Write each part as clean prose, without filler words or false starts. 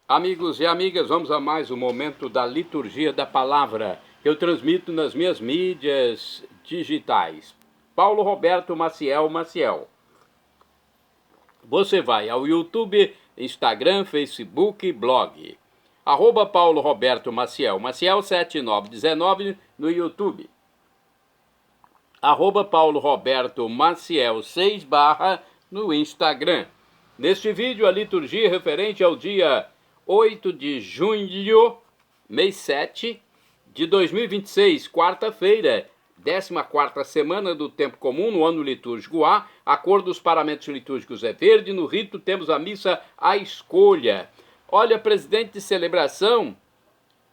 Amigos e amigas, vamos a mais um momento da liturgia da palavra que eu transmito nas minhas mídias digitais. Paulo Roberto Maciel. Você vai ao YouTube, Instagram, Facebook, blog. @Paulo Roberto Maciel 7919 no YouTube. @Paulo Roberto Maciel 6 no Instagram. Neste vídeo, a liturgia referente ao dia 8 de junho, mês 7 de 2026, quarta-feira, 14ª semana do tempo comum no ano litúrgico A. A cor dos paramentos litúrgicos é verde. No rito temos a missa à escolha. Olha, presidente de celebração,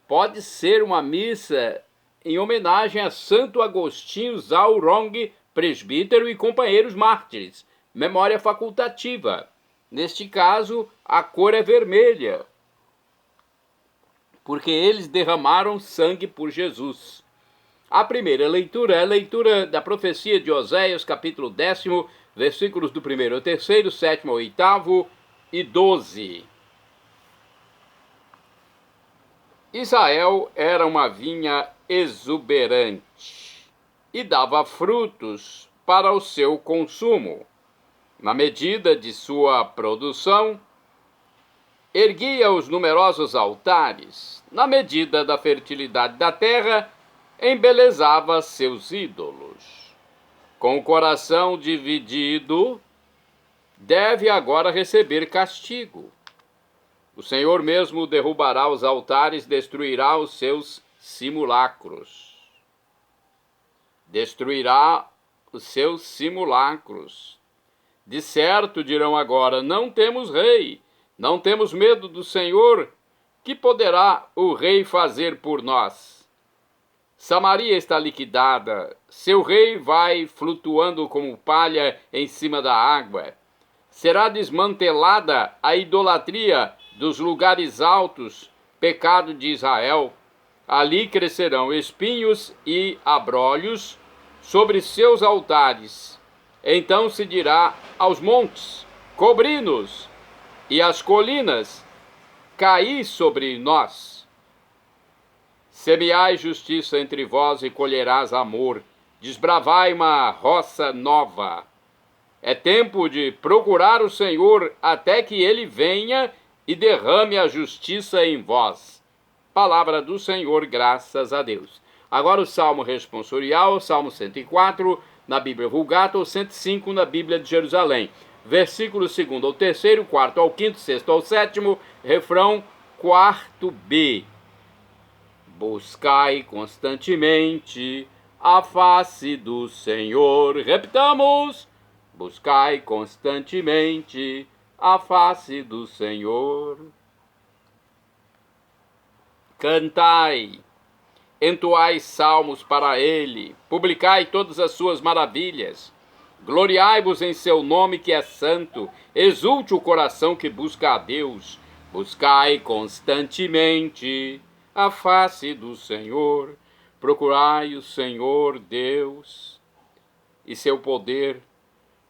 pode ser uma missa em homenagem a Santo Agostinho Zaurong, presbítero e companheiros mártires. Memória facultativa. Neste caso, a cor é vermelha, porque eles derramaram sangue por Jesus. A primeira leitura é a leitura da profecia de Oséias, capítulo 10, versículos do 1º ao 3º, 7º ao 8º e 12. Israel era uma vinha exuberante e dava frutos para o seu consumo. Na medida de sua produção, erguia os numerosos altares. Na medida da fertilidade da terra, embelezava seus ídolos. Com o coração dividido, deve agora receber castigo. O Senhor mesmo derrubará os altares, destruirá os seus simulacros. Destruirá os seus simulacros. De certo dirão agora: não temos rei, não temos medo do Senhor. Que poderá o rei fazer por nós? Samaria está liquidada, seu rei vai flutuando como palha em cima da água. Será desmantelada a idolatria dos lugares altos, pecado de Israel. Ali crescerão espinhos e abrolhos sobre seus altares. Então se dirá aos montes: cobri-nos, e às colinas: caí sobre nós. Semeai justiça entre vós e colherás amor. Desbravai uma roça nova. É tempo de procurar o Senhor até que ele venha e derrame a justiça em vós. Palavra do Senhor, graças a Deus. Agora o Salmo responsorial, Salmo 104, na Bíblia Vulgata, ou 105 na Bíblia de Jerusalém. Versículo 2º ao 3º, 4º ao 5º, 6º ao 7º, refrão 4b. Buscai constantemente a face do Senhor. Repitamos: buscai constantemente a face do Senhor. Cantai, entoai salmos para ele, publicai todas as suas maravilhas. Gloriai-vos em seu nome que é santo, exulte o coração que busca a Deus. Buscai constantemente a face do Senhor. Procurai o Senhor Deus e seu poder.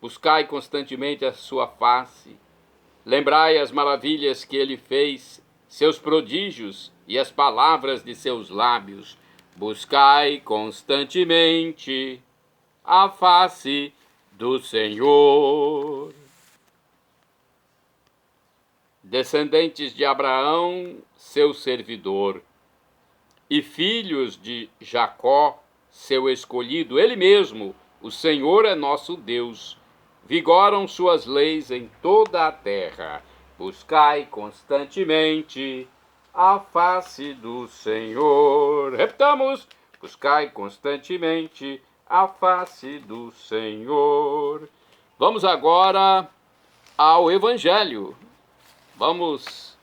Buscai constantemente a sua face. Lembrai as maravilhas que ele fez, seus prodígios e as palavras de seus lábios. Buscai constantemente a face do Senhor. Descendentes de Abraão, seu servidor, e filhos de Jacó, seu escolhido, ele mesmo, o Senhor é nosso Deus. Vigoram suas leis em toda a terra. Buscai constantemente a face do Senhor. Repitamos: buscai constantemente a face do Senhor. Vamos agora ao Evangelho. Vamos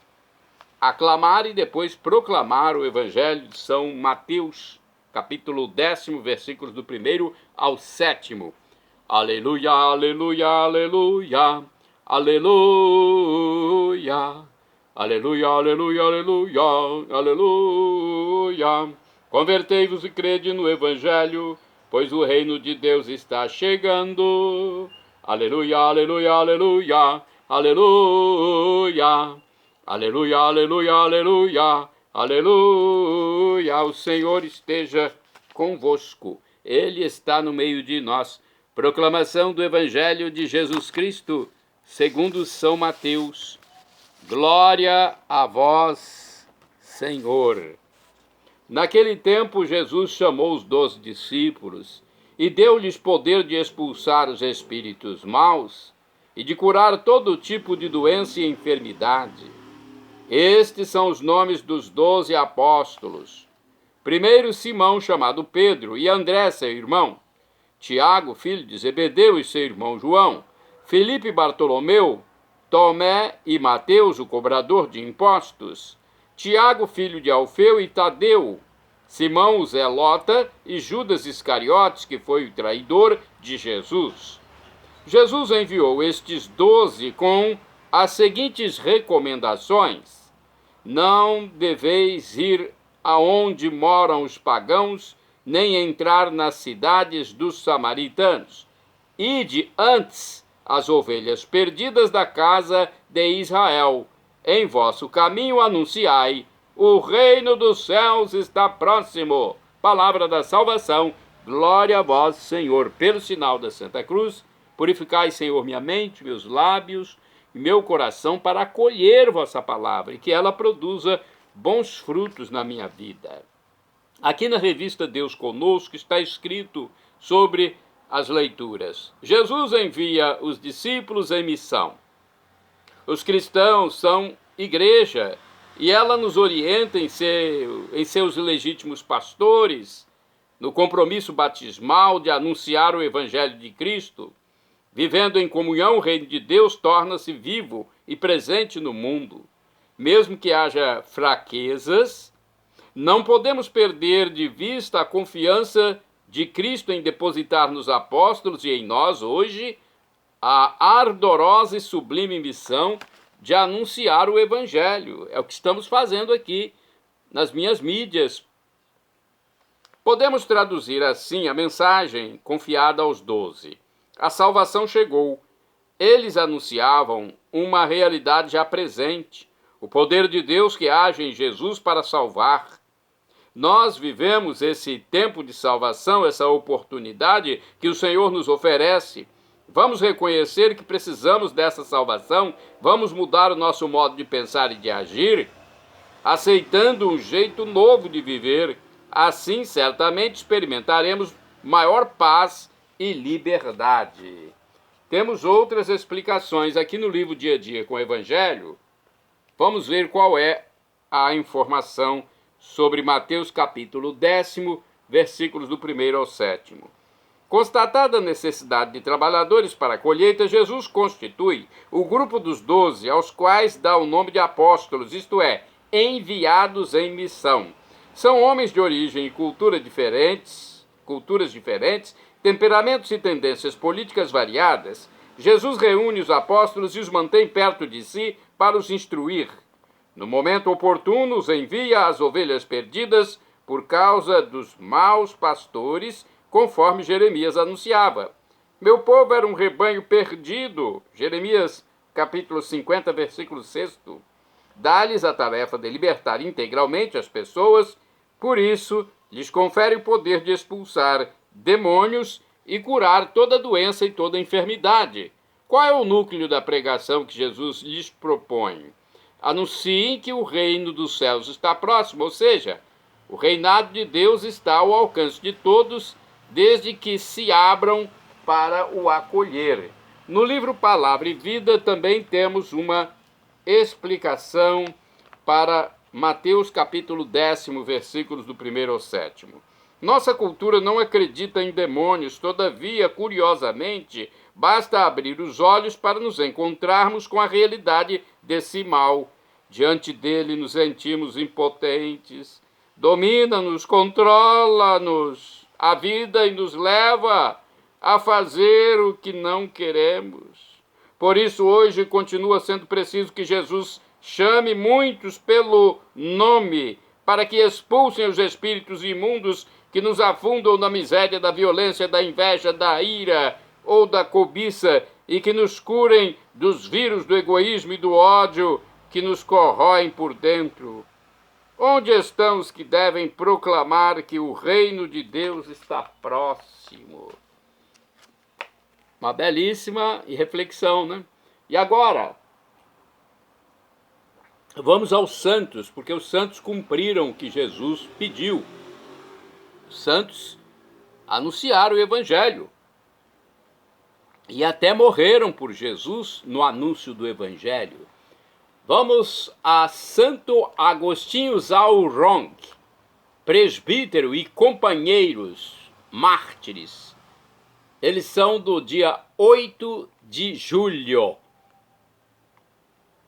aclamar e depois proclamar o Evangelho de São Mateus, capítulo 10, versículos do 1º ao 7º. Aleluia, aleluia, aleluia, aleluia, aleluia, aleluia, aleluia, aleluia. Convertei-vos e crede no Evangelho, pois o reino de Deus está chegando. Aleluia, aleluia, aleluia, aleluia, Aleluia, aleluia, aleluia, aleluia. O Senhor esteja convosco. Ele está no meio de nós. Proclamação do Evangelho de Jesus Cristo, segundo São Mateus. Glória a vós, Senhor. Naquele tempo, Jesus chamou os 12 discípulos e deu-lhes poder de expulsar os espíritos maus e de curar todo tipo de doença e enfermidade. Estes são os nomes dos 12 apóstolos. Primeiro, Simão, chamado Pedro, e André, seu irmão. Tiago, filho de Zebedeu, e seu irmão João. Filipe e Bartolomeu. Tomé e Mateus, o cobrador de impostos. Tiago, filho de Alfeu, e Tadeu. Simão, o Zelota, e Judas Iscariotes, que foi o traidor de Jesus. Jesus enviou estes 12 com as seguintes recomendações: não deveis ir aonde moram os pagãos, nem entrar nas cidades dos samaritanos. Ide antes as ovelhas perdidas da casa de Israel. Em vosso caminho anunciai: o reino dos céus está próximo. Palavra da salvação. Glória a vós, Senhor. Pelo sinal da Santa Cruz, purificai, Senhor, minha mente, meus lábios e meu coração para acolher vossa palavra e que ela produza bons frutos na minha vida. Aqui na revista Deus Conosco está escrito sobre as leituras. Jesus envia os discípulos em missão. Os cristãos são igreja e ela nos orienta em seus legítimos pastores, no compromisso batismal de anunciar o Evangelho de Cristo. Vivendo em comunhão, o reino de Deus torna-se vivo e presente no mundo. Mesmo que haja fraquezas, não podemos perder de vista a confiança de Cristo em depositar nos apóstolos e em nós hoje a ardorosa e sublime missão de anunciar o Evangelho. É o que estamos fazendo aqui nas minhas mídias. Podemos traduzir assim a mensagem confiada aos 12. A salvação chegou. Eles anunciavam uma realidade já presente, o poder de Deus que age em Jesus para salvar. Nós vivemos esse tempo de salvação, essa oportunidade que o Senhor nos oferece. Vamos reconhecer que precisamos dessa salvação, vamos mudar o nosso modo de pensar e de agir, aceitando um jeito novo de viver. Assim, certamente, experimentaremos maior paz e liberdade. Temos outras explicações aqui no livro Dia a Dia com o Evangelho. Vamos ver qual é a informação sobre Mateus capítulo 10, versículos do 1º ao 7º. Constatada a necessidade de trabalhadores para a colheita, Jesus constitui o grupo dos 12, aos quais dá o nome de apóstolos, isto é, enviados em missão. São homens de origem e culturas diferentes, temperamentos e tendências políticas variadas. Jesus reúne os apóstolos e os mantém perto de si para os instruir. No momento oportuno, os envia às ovelhas perdidas por causa dos maus pastores, conforme Jeremias anunciava. Meu povo era um rebanho perdido. Jeremias capítulo 50, versículo 6. Dá-lhes a tarefa de libertar integralmente as pessoas, por isso lhes confere o poder de expulsar demônios e curar toda doença e toda enfermidade. Qual é o núcleo da pregação que Jesus lhes propõe? Anunciem que o reino dos céus está próximo, ou seja, o reinado de Deus está ao alcance de todos, desde que se abram para o acolher. No livro Palavra e Vida também temos uma explicação para Mateus capítulo 10, versículos do 1º ao 7º. Nossa cultura não acredita em demônios, todavia, curiosamente, basta abrir os olhos para nos encontrarmos com a realidade desse mal. Diante dele nos sentimos impotentes, domina-nos, controla-nos a vida e nos leva a fazer o que não queremos. Por isso, hoje continua sendo preciso que Jesus chame muitos pelo nome, para que expulsem os espíritos imundos que nos afundam na miséria da violência, da inveja, da ira ou da cobiça, e que nos curem dos vírus do egoísmo e do ódio que que nos corroem por dentro? Onde estão os que devem proclamar que o reino de Deus está próximo? Uma belíssima reflexão, né? E agora, vamos aos santos, porque os santos cumpriram o que Jesus pediu. Os santos anunciaram o evangelho e até morreram por Jesus no anúncio do evangelho. Vamos a Santo Agostinho Zaurong, presbítero e companheiros mártires. Eles são do dia 8 de julho.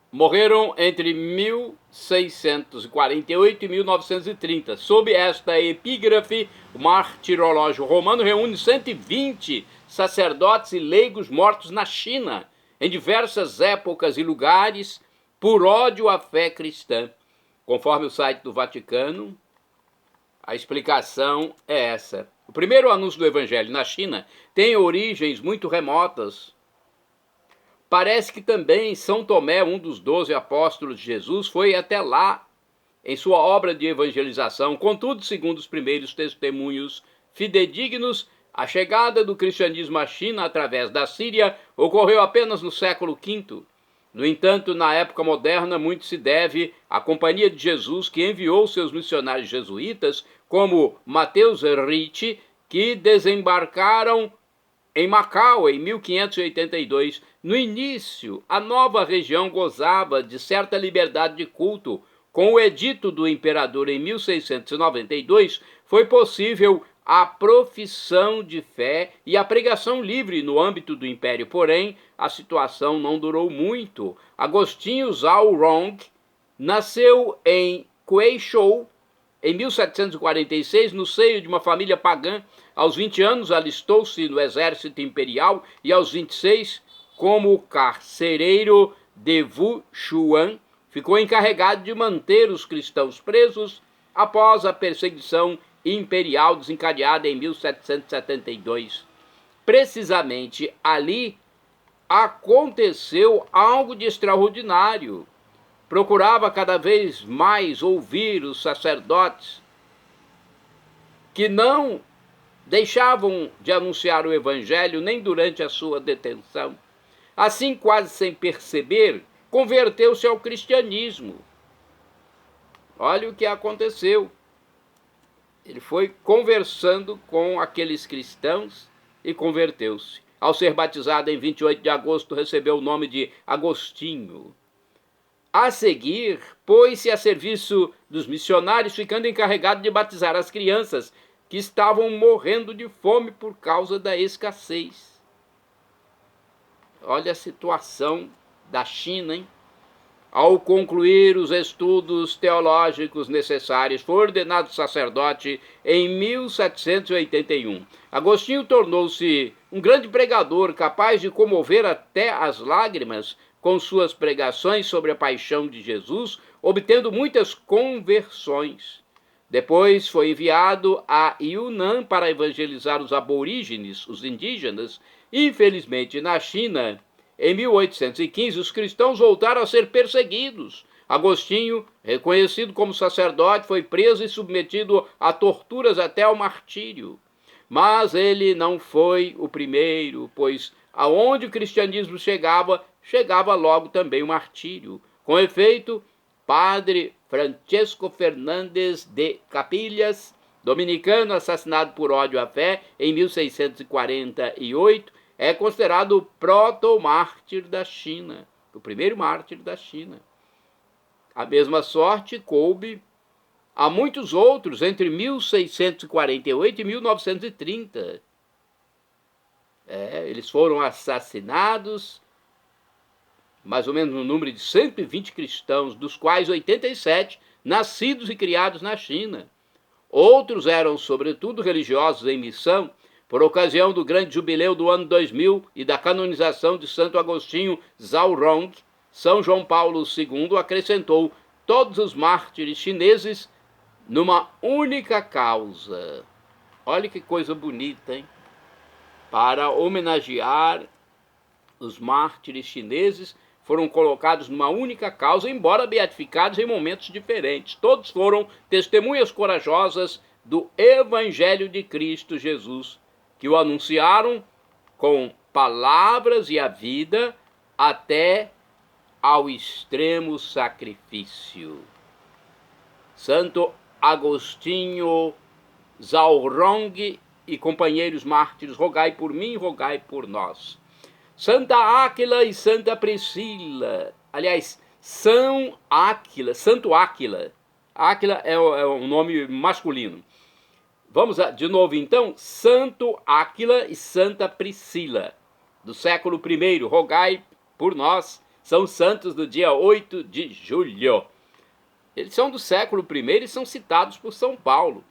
Morreram entre 1648 e 1930. Sob esta epígrafe, o martirológio romano reúne 120 sacerdotes e leigos mortos na China, em diversas épocas e lugares, por ódio à fé cristã. Conforme o site do Vaticano, a explicação é essa. O primeiro anúncio do evangelho na China tem origens muito remotas. Parece que também São Tomé, um dos 12 apóstolos de Jesus, foi até lá em sua obra de evangelização. Contudo, segundo os primeiros testemunhos fidedignos, a chegada do cristianismo à China através da Síria ocorreu apenas no século V. No entanto, na época moderna, muito se deve à Companhia de Jesus, que enviou seus missionários jesuítas, como Mateus Ricci, que desembarcaram em Macau em 1582. No início, a nova região gozava de certa liberdade de culto. Com o edito do imperador em 1692, foi possível a profissão de fé e a pregação livre no âmbito do império. Porém, a situação não durou muito. Agostinho Zaurong nasceu em Queixou em 1746, no seio de uma família pagã. Aos 20 anos, alistou-se no exército imperial e aos 26, como carcereiro de Wuchuan, ficou encarregado de manter os cristãos presos após a perseguição imperial desencadeada em 1772. Precisamente ali aconteceu algo de extraordinário. Procurava cada vez mais ouvir os sacerdotes que não deixavam de anunciar o evangelho nem durante a sua detenção. Assim, quase sem perceber, converteu-se ao cristianismo. Olha o que aconteceu. Ele foi conversando com aqueles cristãos e converteu-se. Ao ser batizado em 28 de agosto, recebeu o nome de Agostinho. A seguir, pôs-se a serviço dos missionários, ficando encarregado de batizar as crianças que estavam morrendo de fome por causa da escassez. Olha a situação da China, hein? Ao concluir os estudos teológicos necessários, foi ordenado sacerdote em 1781. Agostinho tornou-se um grande pregador, capaz de comover até as lágrimas com suas pregações sobre a paixão de Jesus, obtendo muitas conversões. Depois foi enviado a Yunnan para evangelizar os aborígenes, os indígenas. Infelizmente, na China, em 1815, os cristãos voltaram a ser perseguidos. Agostinho, reconhecido como sacerdote, foi preso e submetido a torturas até ao martírio. Mas ele não foi o primeiro, pois aonde o cristianismo chegava logo também o martírio. Com efeito, Padre Francisco Fernandes de Capillas, dominicano assassinado por ódio à fé em 1648, é considerado o proto-mártir da China, o primeiro mártir da China. A mesma sorte coube a muitos outros entre 1648 e 1930. Eles foram assassinados, mais ou menos no número de 120 cristãos, dos quais 87 nascidos e criados na China. Outros eram, sobretudo, religiosos em missão, por ocasião do grande jubileu do ano 2000 e da canonização de Santo Agostinho Zaurong. São João Paulo II acrescentou todos os mártires chineses numa única causa. Olha que coisa bonita, hein? Para homenagear os mártires chineses, foram colocados numa única causa, embora beatificados em momentos diferentes. Todos foram testemunhas corajosas do Evangelho de Cristo Jesus, que o anunciaram com palavras e a vida até ao extremo sacrifício. Santo Agostinho Zaurong e companheiros mártires, rogai por mim, rogai por nós. Santa Áquila e Santa Priscila, aliás, Santo Áquila. Áquila é um nome masculino. Vamos de novo então, Santo Áquila e Santa Priscila, do século I, rogai por nós, são santos do dia 8 de julho. Eles são do século I e são citados por São Paulo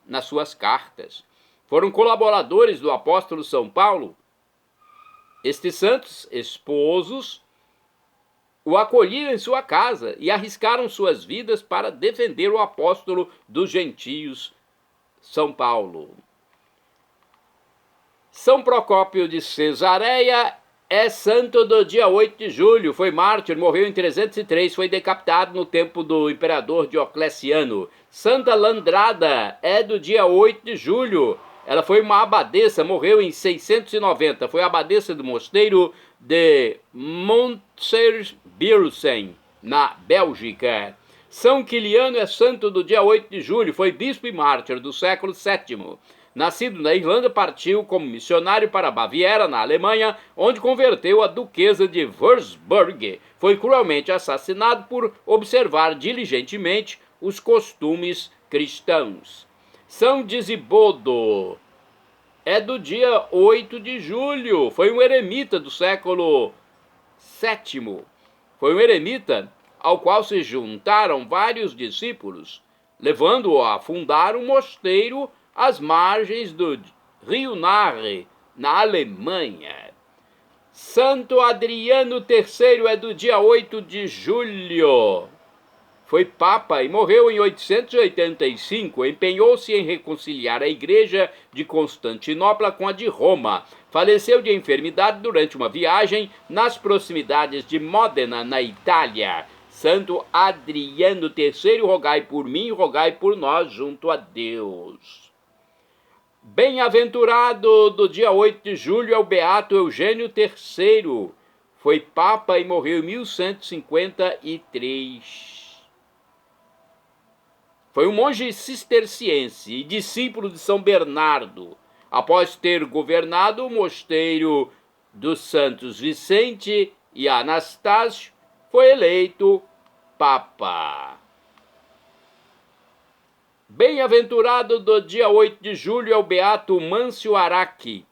nas suas cartas. Foram colaboradores do apóstolo São Paulo. Estes santos esposos o acolhiam em sua casa e arriscaram suas vidas para defender o apóstolo dos gentios, São Paulo. São Procópio de Cesareia é santo do dia 8 de julho, foi mártir, morreu em 303, foi decapitado no tempo do imperador Diocleciano. Santa Landrada é do dia 8 de julho, ela foi uma abadesa, morreu em 690, foi abadesa do mosteiro de Montsersbiersen, na Bélgica. São Quiliano é santo do dia 8 de julho, foi bispo e mártir do século VII. Nascido na Irlanda, partiu como missionário para Baviera, na Alemanha, onde converteu a duquesa de Würzburg. Foi cruelmente assassinado por observar diligentemente os costumes cristãos. São Disibodo é do dia 8 de julho. Foi um eremita do século VII. Foi um eremita ao qual se juntaram vários discípulos, levando-o a fundar um mosteiro às margens do rio Nahe, na Alemanha. Santo Adriano III é do dia 8 de julho. Foi papa e morreu em 885. Empenhou-se em reconciliar a igreja de Constantinopla com a de Roma. Faleceu de enfermidade durante uma viagem nas proximidades de Módena, na Itália. Santo Adriano III, rogai por mim, rogai por nós junto a Deus. Bem-aventurado do dia 8 de julho é o beato Eugênio III. Foi papa e morreu em 1153. Foi um monge cisterciense e discípulo de São Bernardo. Após ter governado o mosteiro dos Santos Vicente e Anastácio, foi eleito papa. Bem-aventurado do dia 8 de julho é o beato Mâncio Araki.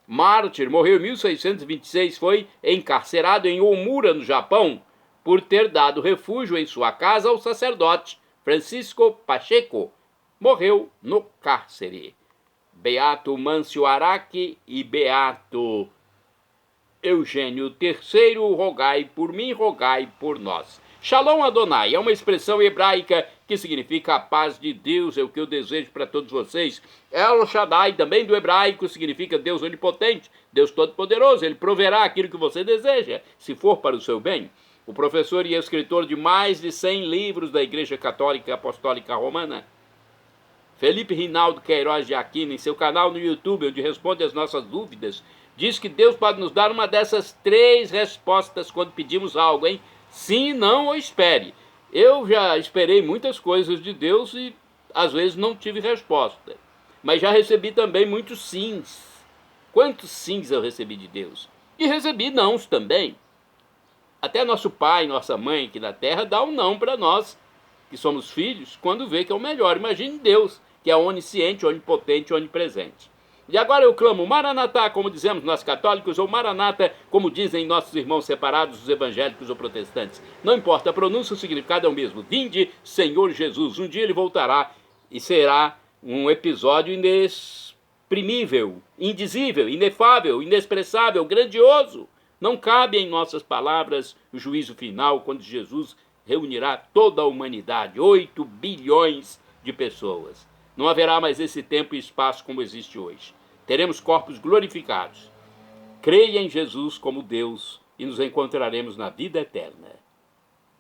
Mártir, morreu em 1626, foi encarcerado em Omura, no Japão, por ter dado refúgio em sua casa ao sacerdote Francisco Pacheco. Morreu no cárcere. Beato Mâncio Araki e beato Eugênio III, rogai por mim, rogai por nós. Shalom Adonai é uma expressão hebraica que significa a paz de Deus, é o que eu desejo para todos vocês. El Shaddai, também do hebraico, significa Deus onipotente, Deus todo-poderoso. Ele proverá aquilo que você deseja, se for para o seu bem. O professor e escritor de mais de 100 livros da Igreja Católica Apostólica Romana, Felipe Rinaldo Queiroz de Aquino, em seu canal no YouTube, onde responde as nossas dúvidas, diz que Deus pode nos dar uma dessas 3 respostas quando pedimos algo, hein? Sim, não ou espere. Eu já esperei muitas coisas de Deus e às vezes não tive resposta. Mas já recebi também muitos sims. Quantos sims eu recebi de Deus? E recebi nãos também. Até nosso pai, nossa mãe aqui na terra dá um não para nós, que somos filhos, quando vê que é o melhor. Imagine Deus, que é onisciente, onipotente, onipresente. E agora eu clamo Maranatá, como dizemos nós católicos, ou Maranata, como dizem nossos irmãos separados, os evangélicos ou protestantes. Não importa a pronúncia, o significado é o mesmo. Vinde, Senhor Jesus. Um dia ele voltará e será um episódio inexprimível, indizível, inefável, inexpressável, grandioso. Não cabe em nossas palavras o juízo final, quando Jesus reunirá toda a humanidade, 8 bilhões de pessoas. Não haverá mais esse tempo e espaço como existe hoje. Teremos corpos glorificados. Creia em Jesus como Deus e nos encontraremos na vida eterna.